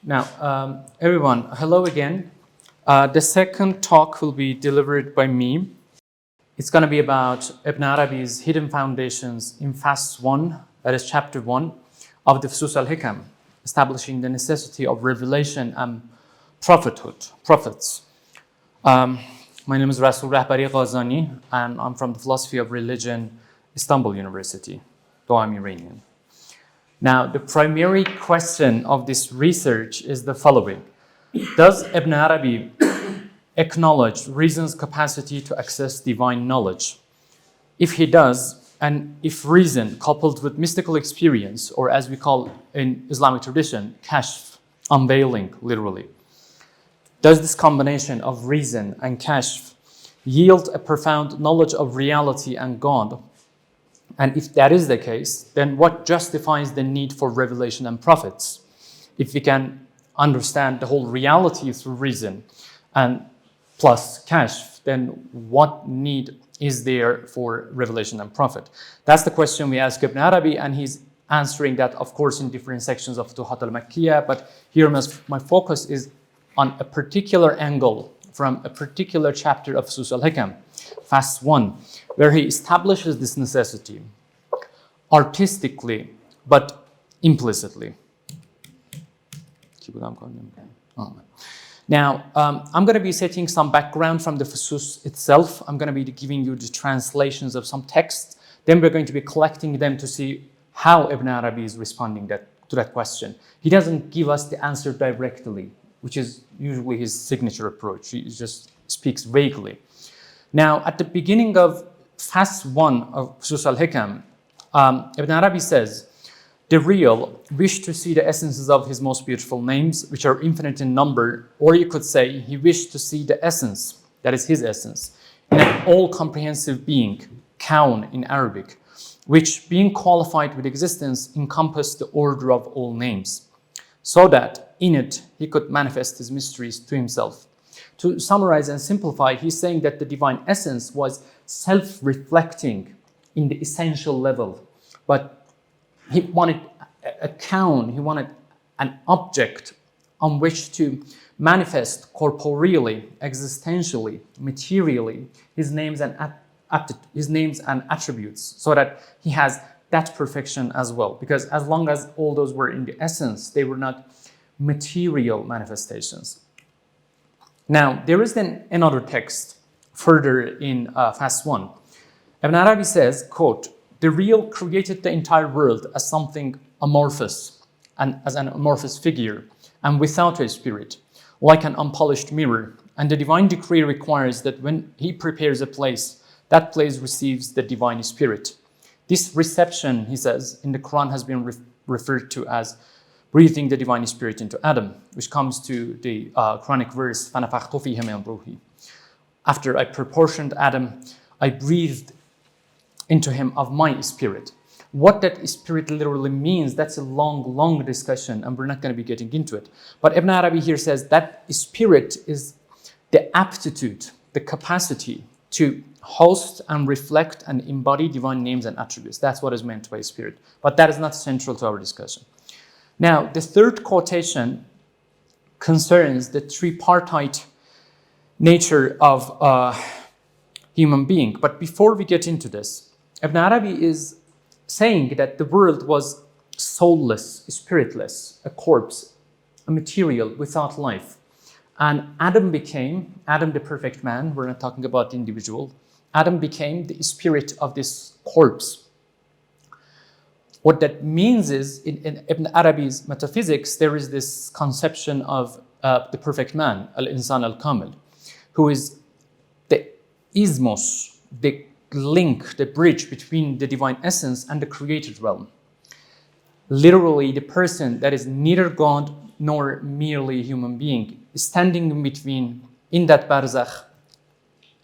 Everyone, hello again. The second talk will be delivered by me. It's going to be about Ibn Arabi's hidden foundations in Fast 1, that is chapter 1 of the Fuṣūṣ al-Hikam, establishing the necessity of revelation and prophethood, prophets. My name is Rasul Rahbari Ghazani, and I'm from the Philosophy of Religion, Istanbul University, though I'm Iranian. Now, the primary question of this research is the following. Does Ibn Arabi acknowledge reason's capacity to access divine knowledge? If he does, and if reason coupled with mystical experience, or as we call in Islamic tradition, kashf, unveiling, literally, does this combination of reason and kashf yield a profound knowledge of reality and God? And if that is the case, then what justifies the need for revelation and prophets? If we can understand the whole reality through reason and plus kashf, then what need is there for revelation and prophet? That's the question we ask Ibn Arabi, and he's answering that, of course, in different sections of Futuhat al-Makkiyah, but here my focus is on a particular angle from a particular chapter of Fuṣūṣ al-Hikam, Fast 1, where he establishes this necessity artistically but implicitly. Now, I'm going to be setting some background from the Fuṣūṣ itself. I'm going to be giving you the translations of some texts. Then we're going to be collecting them to see how Ibn Arabi is responding to that question. He doesn't give us the answer directly, which is usually his signature approach. He just speaks vaguely. Now, at the beginning of Fast 1 of Fuṣūṣ al-Hikam, Ibn Arabi says, the real wished to see the essences of his most beautiful names, which are infinite in number, or you could say he wished to see the essence, that is his essence, in an all-comprehensive being, kaun in Arabic, which being qualified with existence encompassed the order of all names, so that in it he could manifest his mysteries to himself. To summarize and simplify, he's saying that the divine essence was self-reflecting in the essential level, but he wanted a kaun, he wanted an object on which to manifest corporeally, existentially, materially, his names and attributes, so that he has that perfection as well. Because as long as all those were in the essence, they were not material manifestations. Now, there is then another text further in Fast 1. Ibn Arabi says, quote, the real created the entire world as something amorphous, and as an amorphous figure, and without a spirit, like an unpolished mirror. And the divine decree requires that when he prepares a place, that place receives the divine spirit. This reception, he says, in the Quran has been referred to as breathing the divine spirit into Adam, which comes to the Quranic verse, فَنَفَخْتُ فِيهِ مِنْ رُوحِي. After I proportioned Adam, I breathed into him of my spirit. What that spirit literally means, that's a long discussion, and we're not going to be getting into it. But Ibn Arabi here says that spirit is the aptitude, the capacity to host and reflect and embody divine names and attributes. That's what is meant by spirit. But that is not central to our discussion. Now, the third quotation concerns the tripartite nature of human being. But before we get into this, Ibn Arabi is saying that the world was soulless, spiritless, a corpse, a material without life. And Adam the perfect man, we're not talking about the individual, Adam became the spirit of this corpse. What that means is, in Ibn Arabi's metaphysics, there is this conception of the perfect man, al-insan al-kamil, who is the ismos, the link, the bridge between the divine essence and the created realm. Literally, the person that is neither God nor merely a human being, standing in between, in that barzakh,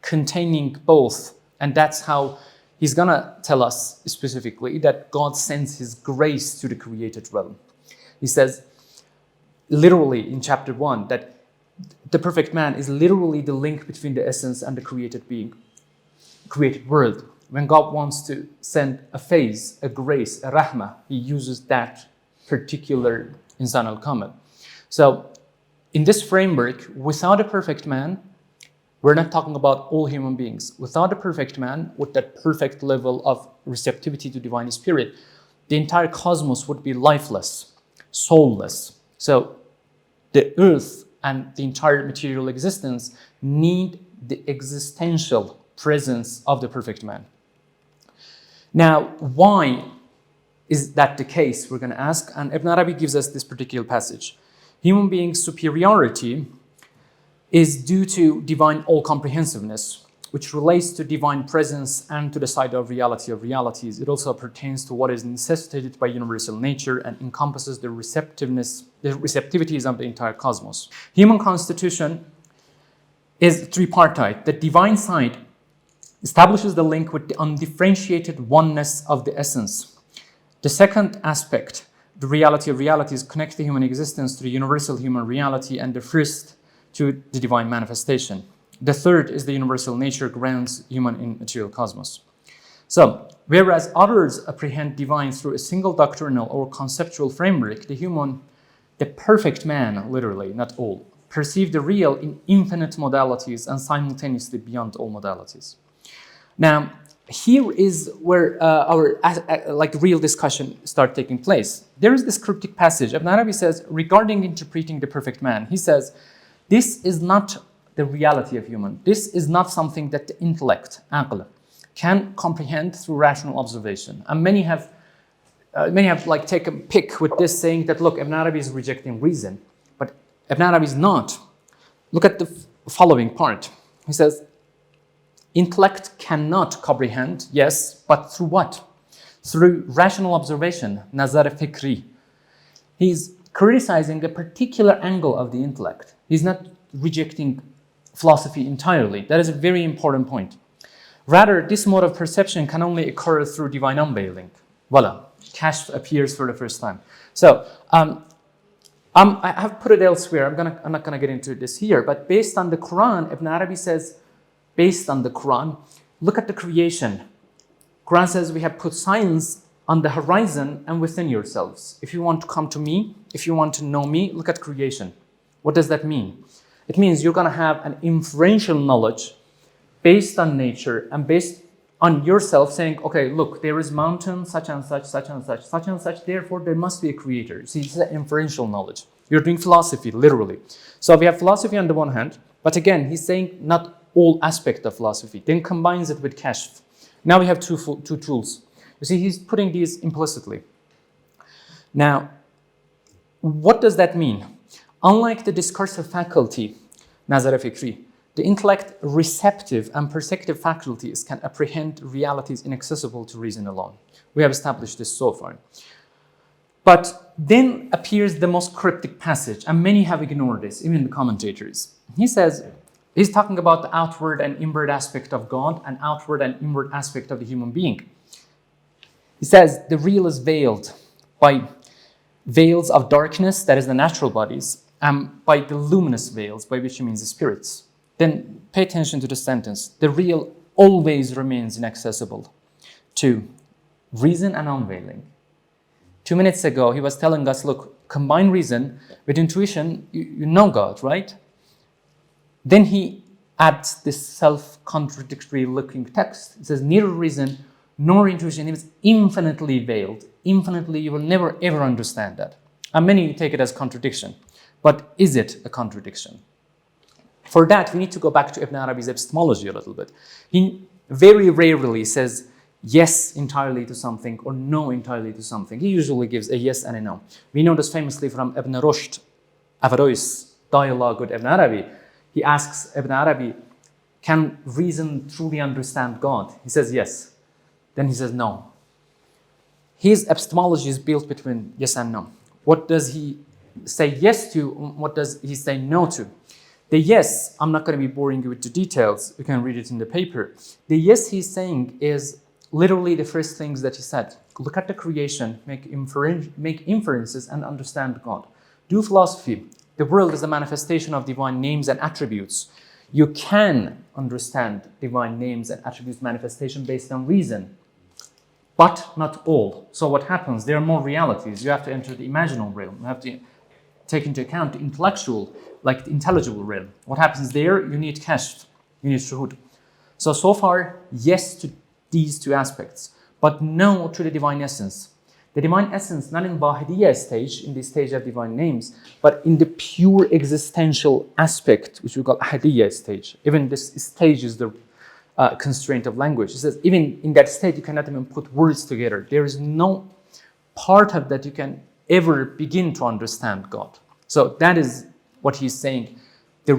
containing both. And that's how he's going to tell us specifically that God sends his grace to the created realm. He says, literally in chapter 1, that the perfect man is literally the link between the essence and the created being, created world. When God wants to send a phase, a grace, a rahmah, he uses that particular insan al-kamil. So in this framework, without a perfect man, we're not talking about all human beings. Without a perfect man, with that perfect level of receptivity to divine spirit, the entire cosmos would be lifeless, soulless. So the earth and the entire material existence need the existential presence of the perfect man. Now, why is that the case, we're going to ask, and Ibn Arabi gives us this particular passage. Human beings' superiority is due to divine all-comprehensiveness, which relates to divine presence and to the side of reality of realities. It also pertains to what is necessitated by universal nature and encompasses the receptivities of the entire cosmos. Human constitution is tripartite. The divine side establishes the link with the undifferentiated oneness of the essence. The second aspect, the reality of realities, connects the human existence to the universal human reality, and the first to the divine manifestation. The third is the universal nature grounds human in material cosmos. So, whereas others apprehend divine through a single doctrinal or conceptual framework, the perfect man, literally, not all, perceive the real in infinite modalities and simultaneously beyond all modalities. Now, here is where our real discussion starts taking place. There is this cryptic passage. Ibn Arabi says, regarding interpreting the perfect man, he says, this is not the reality of human. This is not something that the intellect, aql, can comprehend through rational observation. And many have taken pick with this, saying that, look, Ibn Arabi is rejecting reason. But Ibn Arabi is not. Look at the following part. He says, intellect cannot comprehend, yes, but through what? Through rational observation, nazar fikri. He's criticizing a particular angle of the intellect. He's not rejecting philosophy entirely. That is a very important point. Rather, this mode of perception can only occur through divine unveiling. Voila, kashf appears for the first time. So, I have put it elsewhere. I'm not gonna get into this here, but based on the Quran, Ibn Arabi says, based on the Quran, look at the creation. Quran says we have put signs on the horizon and within yourselves. If you want to come to me, if you want to know me, look at creation. What does that mean? It means you're going to have an inferential knowledge based on nature and based on yourself, saying, okay, look, there is mountain, such and such, such and such, such and such, therefore there must be a creator. See, it's an inferential knowledge. You're doing philosophy, literally. So we have philosophy on the one hand, but again, he's saying not all aspect of philosophy, then combines it with kashf. Now we have two tools. You see, he's putting these implicitly. Now, what does that mean? Unlike the discursive faculty, nazar fikri, the intellect receptive and perceptive faculties can apprehend realities inaccessible to reason alone. We have established this so far. But then appears the most cryptic passage, and many have ignored this, even the commentators. He says, he's talking about the outward and inward aspect of God and outward and inward aspect of the human being. He says the real is veiled by veils of darkness, that is the natural bodies, and by the luminous veils, by which he means the spirits. Then pay attention to the sentence. The real always remains inaccessible to reason and unveiling. 2 minutes ago, he was telling us, look, combine reason with intuition, you know God, right? Then he adds this self-contradictory looking text. It says, neither reason nor intuition is infinitely veiled. Infinitely, you will never ever understand that. And many take it as contradiction. But is it a contradiction? For that, we need to go back to Ibn Arabi's epistemology a little bit. He very rarely says yes entirely to something or no entirely to something. He usually gives a yes and a no. We know this famously from Ibn Rushd, Averroes' dialogue with Ibn Arabi. He asks Ibn Arabi, can reason truly understand God? He says yes. Then he says no. His epistemology is built between yes and no. What does he say yes to? What does he say no to? The yes, I'm not going to be boring you with the details. You can read it in the paper. The yes he's saying is literally the first things that he said. Look at the creation, make inferences and understand God. Do philosophy. The world is a manifestation of divine names and attributes. You can understand divine names and attributes manifestation based on reason, but not all. So what happens? There are more realities. You have to enter the imaginal realm. You have to take into account the intellectual, like the intelligible realm. What happens there? You need kashf, you need shuhud. So far, yes to these two aspects, but no to the divine essence. The divine essence, not in Bahidiyya stage, in the stage of divine names, but in the pure existential aspect, which we call Ahadiyya stage. Even this stage is the constraint of language. It says even in that state, you cannot even put words together. There is no part of that you can ever begin to understand God. So that is what he's saying. The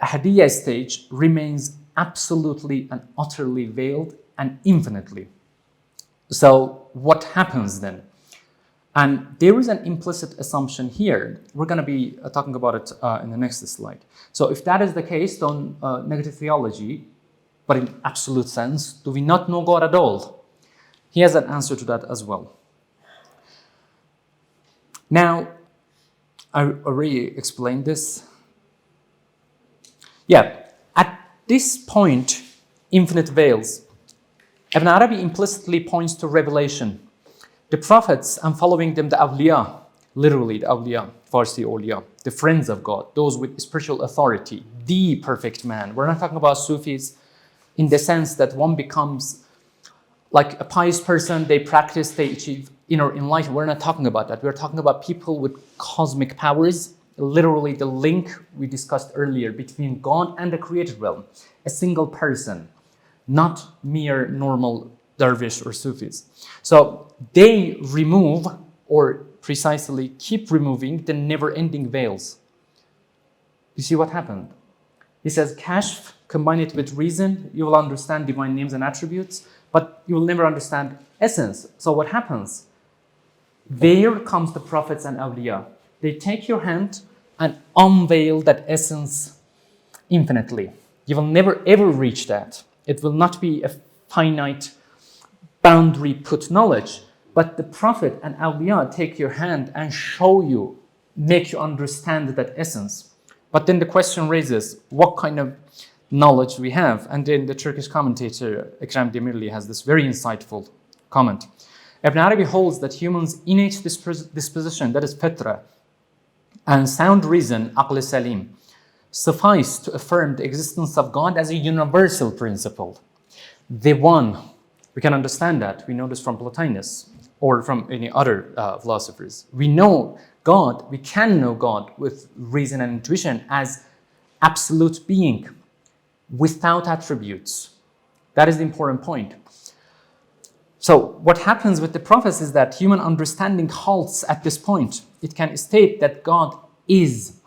Ahadiyya stage remains absolutely and utterly veiled and infinitely. So what happens then? And there is an implicit assumption here. We're going to be talking about it in the next slide. So if that is the case, then negative theology, but in absolute sense, do we not know God at all? He has an answer to that as well. Now, I already explained this. Yeah, at this point, infinite veils. Ibn Arabi implicitly points to revelation. The prophets and following them, the awliya, literally the awliya, Farsi awliya, the friends of God, those with spiritual authority, the perfect man. We're not talking about Sufis in the sense that one becomes like a pious person, they practice, they achieve inner enlightenment. We're not talking about that. We're talking about people with cosmic powers, literally the link we discussed earlier between God and the created realm, a single person, not mere normal dervish or Sufis. So they remove, or precisely keep removing, the never-ending veils. You see what happened? He says, kashf, combine it with reason, you will understand divine names and attributes, but you will never understand essence. So what happens? There comes the prophets and awliya. They take your hand and unveil that essence infinitely. You will never ever reach that. It will not be a finite boundary put knowledge, but the prophet and awliya take your hand and show you, make you understand that essence. But then the question raises, what kind of knowledge we have? And then the Turkish commentator Ekrem Demirli has this very insightful comment. Ibn Arabi holds that humans' innate disposition, that is fitra, and sound reason, aql salim, suffice to affirm the existence of God as a universal principle. The one, we can understand that. We know this from Plotinus or from any other philosophers. We know God, we can know God with reason and intuition as absolute being without attributes. That is the important point. So what happens with the prophets is that human understanding halts at this point. It can state that God is.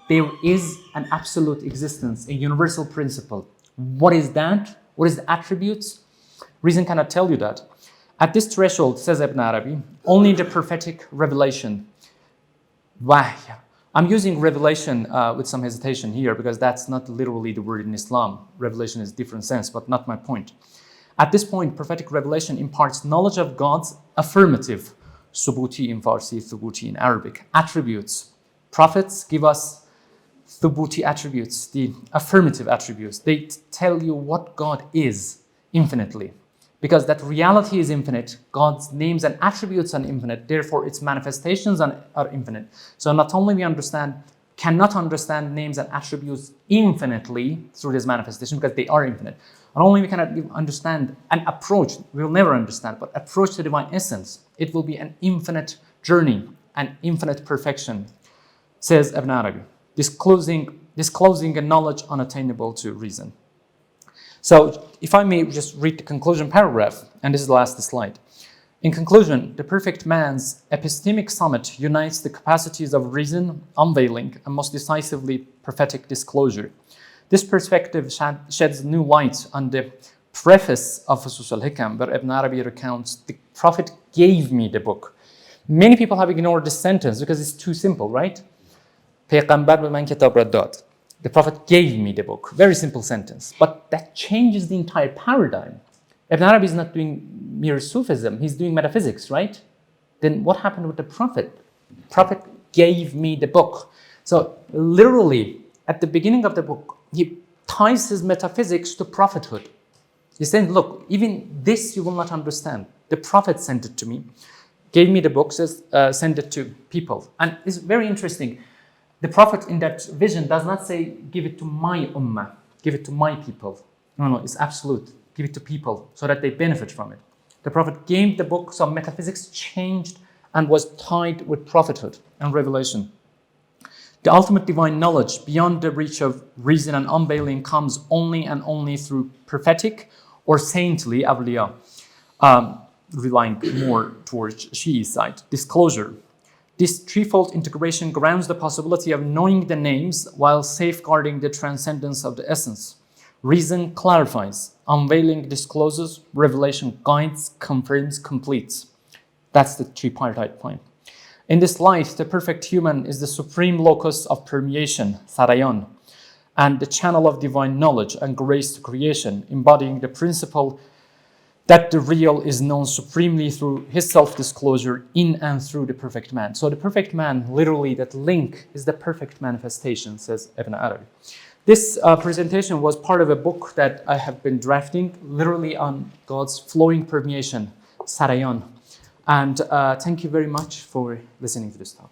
There is an absolute existence, a universal principle. What is that? What is the attributes? Reason cannot tell you that. At this threshold, says Ibn Arabi, only the prophetic revelation, wahy. I'm using revelation with some hesitation here because that's not literally the word in Islam. Revelation is a different sense, but not my point. At this point, prophetic revelation imparts knowledge of God's affirmative, subuti in Farsi, thubuti in Arabic, attributes. Prophets give us thubuti attributes, the affirmative attributes. They tell you what God is infinitely. Because that reality is infinite, God's names and attributes are infinite, therefore its manifestations are infinite. So not only we cannot understand names and attributes infinitely through this manifestation because they are infinite. Not only we cannot understand and approach, we will never understand, but approach the divine essence. It will be an infinite journey, an infinite perfection, says Ibn Arabi, disclosing a knowledge unattainable to reason. So if I may just read the conclusion paragraph, and this is the last slide. In conclusion, the perfect man's epistemic summit unites the capacities of reason, unveiling, and most decisively prophetic disclosure. This perspective sheds new light on the preface of Fuṣūṣ al-Hikam, where Ibn Arabi recounts, the Prophet gave me the book. Many people have ignored this sentence because it's too simple, right? Peygamber be man kitab ra dad. The Prophet gave me the book. Very simple sentence. But that changes the entire paradigm. Ibn Arabi is not doing mere Sufism. He's doing metaphysics, right? Then what happened with the Prophet? The Prophet gave me the book. So literally, at the beginning of the book, he ties his metaphysics to prophethood. He's saying, look, even this you will not understand. The Prophet sent it to me. gave me the book, says, send it to people. And it's very interesting. The Prophet in that vision does not say, give it to my ummah, give it to my people. No, it's absolute. Give it to people so that they benefit from it. The Prophet gave the book, so metaphysics changed and was tied with prophethood and revelation. The ultimate divine knowledge beyond the reach of reason and unveiling comes only and only through prophetic or saintly awliya, relying more towards Shi'i side. Disclosure. This threefold integration grounds the possibility of knowing the names while safeguarding the transcendence of the essence. Reason clarifies, unveiling discloses, revelation guides, confirms, completes. That's the tripartite point. In this life, the perfect human is the supreme locus of permeation, sarayan, and the channel of divine knowledge and grace to creation, embodying the principle that the real is known supremely through his self-disclosure in and through the perfect man. So the perfect man, literally that link, is the perfect manifestation, says Ibn Arabi. This presentation was part of a book that I have been drafting, literally on God's flowing permeation, sarayan. And thank you very much for listening to this talk.